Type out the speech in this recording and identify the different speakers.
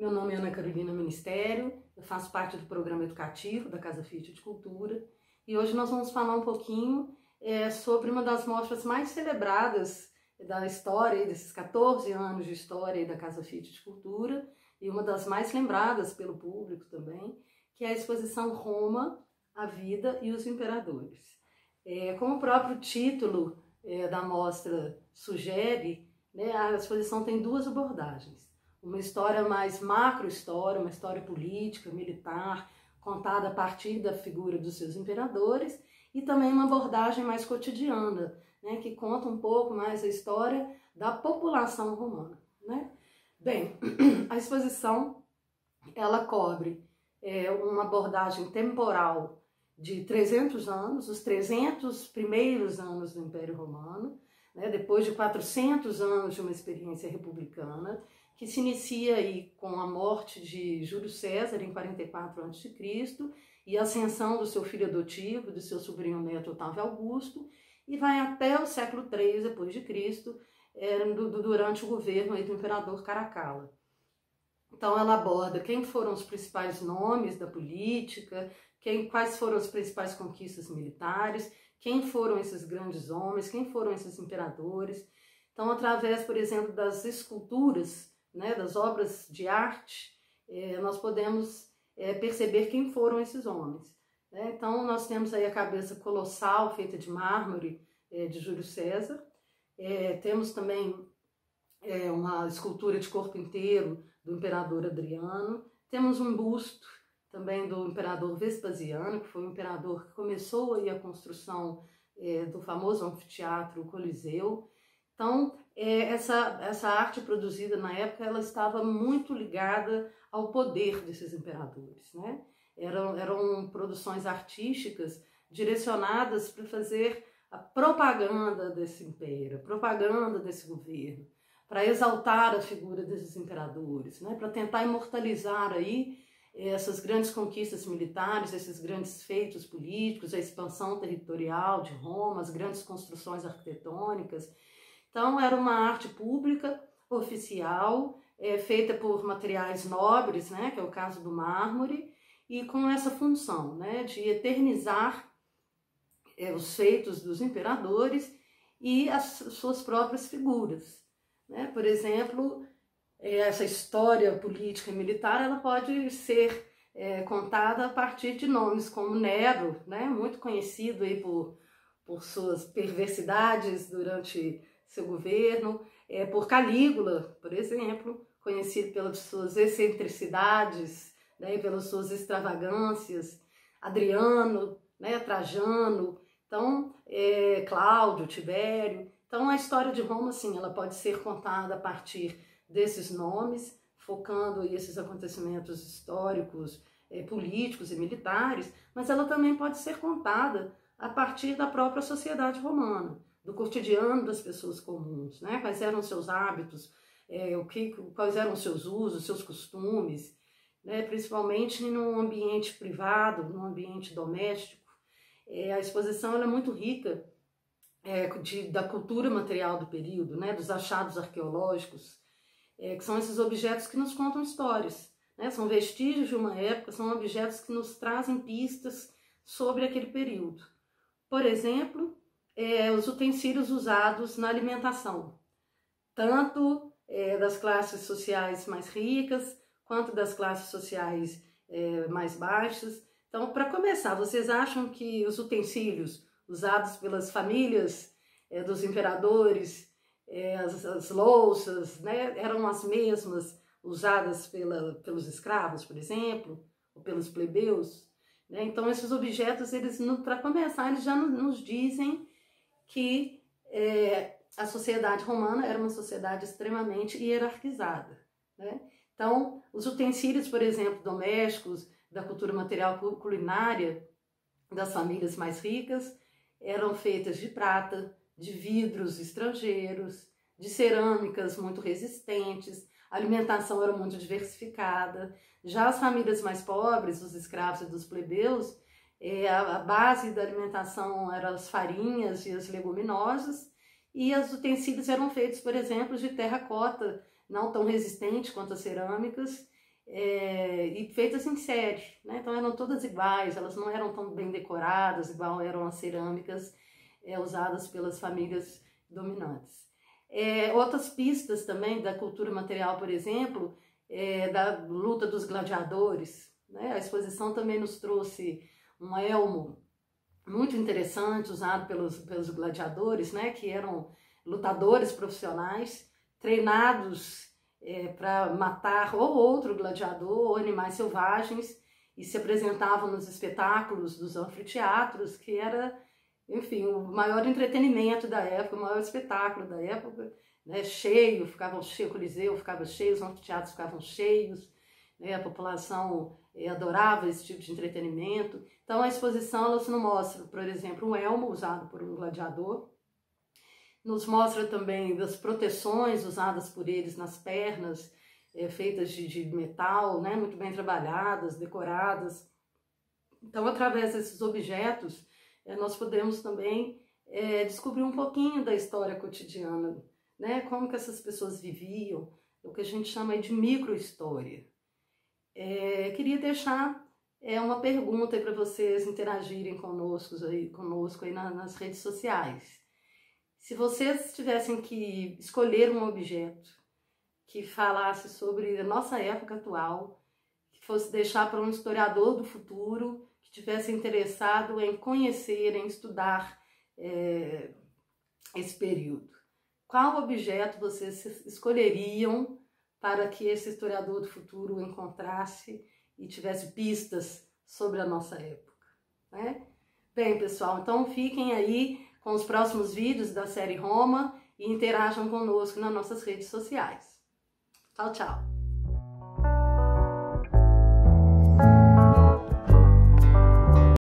Speaker 1: Meu nome é Ana Carolina Ministério, eu faço parte do programa educativo da Casa Fiat de Cultura e hoje nós vamos falar um pouquinho sobre uma das mostras mais celebradas da história, desses 14 anos de história da Casa Fiat de Cultura e uma das mais lembradas pelo público também, que é a exposição Roma, a Vida e os Imperadores. Como o próprio título da mostra sugere, né, a exposição tem duas abordagens. Uma história mais macro-história, uma história política, militar, contada a partir da figura dos seus imperadores, e também uma abordagem mais cotidiana, né, que conta um pouco mais a história da população romana, né? Bem, a exposição ela cobre uma abordagem temporal de 300 anos, os 300 primeiros anos do Império Romano, né, depois de 400 anos de uma experiência republicana, que se inicia aí com a morte de Júlio César em 44 a.C. e a ascensão do seu filho adotivo, do seu sobrinho neto Otávio Augusto, e vai até o século III depois de Cristo, durante o governo aí do imperador Caracalla. Então ela aborda quem foram os principais nomes da política, quais foram as principais conquistas militares, quem foram esses grandes homens, quem foram esses imperadores. Então, através, por exemplo, das esculturas, né, das obras de arte, nós podemos perceber quem foram esses homens, né? Então, nós temos aí a cabeça colossal feita de mármore de Júlio César, temos também uma escultura de corpo inteiro do imperador Adriano, temos um busto também do imperador Vespasiano, que foi o imperador que começou aí a construção do famoso anfiteatro Coliseu. Então, essa arte produzida na época, ela estava muito ligada ao poder desses imperadores, né? Eram produções artísticas direcionadas para fazer a propaganda desse império, a propaganda desse governo, para exaltar a figura desses imperadores, né? Para tentar imortalizar aí essas grandes conquistas militares, esses grandes feitos políticos, a expansão territorial de Roma, as grandes construções arquitetônicas. Então, era uma arte pública, oficial, feita por materiais nobres, né, que é o caso do mármore, e com essa função, né, de eternizar os feitos dos imperadores e as suas próprias figuras, né? Por exemplo, essa história política e militar ela pode ser contada a partir de nomes como Nero, né, muito conhecido aí por suas perversidades durante seu governo, por Calígula, por exemplo, conhecido pelas suas excentricidades, né, e pelas suas extravagâncias, Adriano, né, Trajano, então, Cláudio, Tibério. Então, a história de Roma, sim, ela pode ser contada a partir desses nomes, focando esses acontecimentos históricos, políticos e militares, mas ela também pode ser contada a partir da própria sociedade romana, do cotidiano das pessoas comuns, né? Quais eram seus hábitos, quais eram seus usos, seus costumes, né? Principalmente no ambiente privado, no ambiente doméstico. A exposição ela é muito rica da cultura material do período, né? Dos achados arqueológicos, que são esses objetos que nos contam histórias, né? São vestígios de uma época, são objetos que nos trazem pistas sobre aquele período. Por exemplo, os utensílios usados na alimentação, tanto das classes sociais mais ricas, quanto das classes sociais mais baixas. Então, para começar, vocês acham que os utensílios usados pelas famílias dos imperadores, as louças, né, eram as mesmas usadas pelos escravos, por exemplo, ou pelos plebeus? Né? Então, esses objetos, para começar, eles já nos dizem que a sociedade romana era uma sociedade extremamente hierarquizada, né? Então, os utensílios, por exemplo, domésticos, da cultura material culinária das famílias mais ricas, eram feitas de prata, de vidros estrangeiros, de cerâmicas muito resistentes, a alimentação era muito diversificada. Já as famílias mais pobres, dos escravos e dos plebeus, a base da alimentação eram as farinhas e as leguminosas, e os utensílios eram feitos, por exemplo, de terracota, não tão resistente quanto as cerâmicas, e feitas em série, né? Então eram todas iguais, elas não eram tão bem decoradas, igual eram as cerâmicas usadas pelas famílias dominantes. Outras pistas também da cultura material, por exemplo, da luta dos gladiadores, né? A exposição também nos trouxe um elmo muito interessante, usado pelos gladiadores, né? Que eram lutadores profissionais, treinados para matar ou outro gladiador ou animais selvagens, e se apresentavam nos espetáculos dos anfiteatros, que era, enfim, o maior entretenimento da época, o maior espetáculo da época, né? Cheio, o Coliseu ficava cheio, os anfiteatros ficavam cheios, né? A população adorava esse tipo de entretenimento. Então a exposição ela nos mostra, por exemplo, um elmo usado por um gladiador, nos mostra também das proteções usadas por eles nas pernas, feitas de metal, né, muito bem trabalhadas, decoradas. Então, através desses objetos, nós podemos também descobrir um pouquinho da história cotidiana, né, como que essas pessoas viviam, o que a gente chama de microhistória. Queria deixar uma pergunta para vocês interagirem conosco aí nas redes sociais. Se vocês tivessem que escolher um objeto que falasse sobre a nossa época atual, que fosse deixar para um historiador do futuro, que tivesse interessado em conhecer, em estudar esse período, qual objeto vocês escolheriam para que esse historiador do futuro o encontrasse e tivesse pistas sobre a nossa época, né? Bem, pessoal, então fiquem aí com os próximos vídeos da série Roma e interajam conosco nas nossas redes sociais. Tchau, tchau!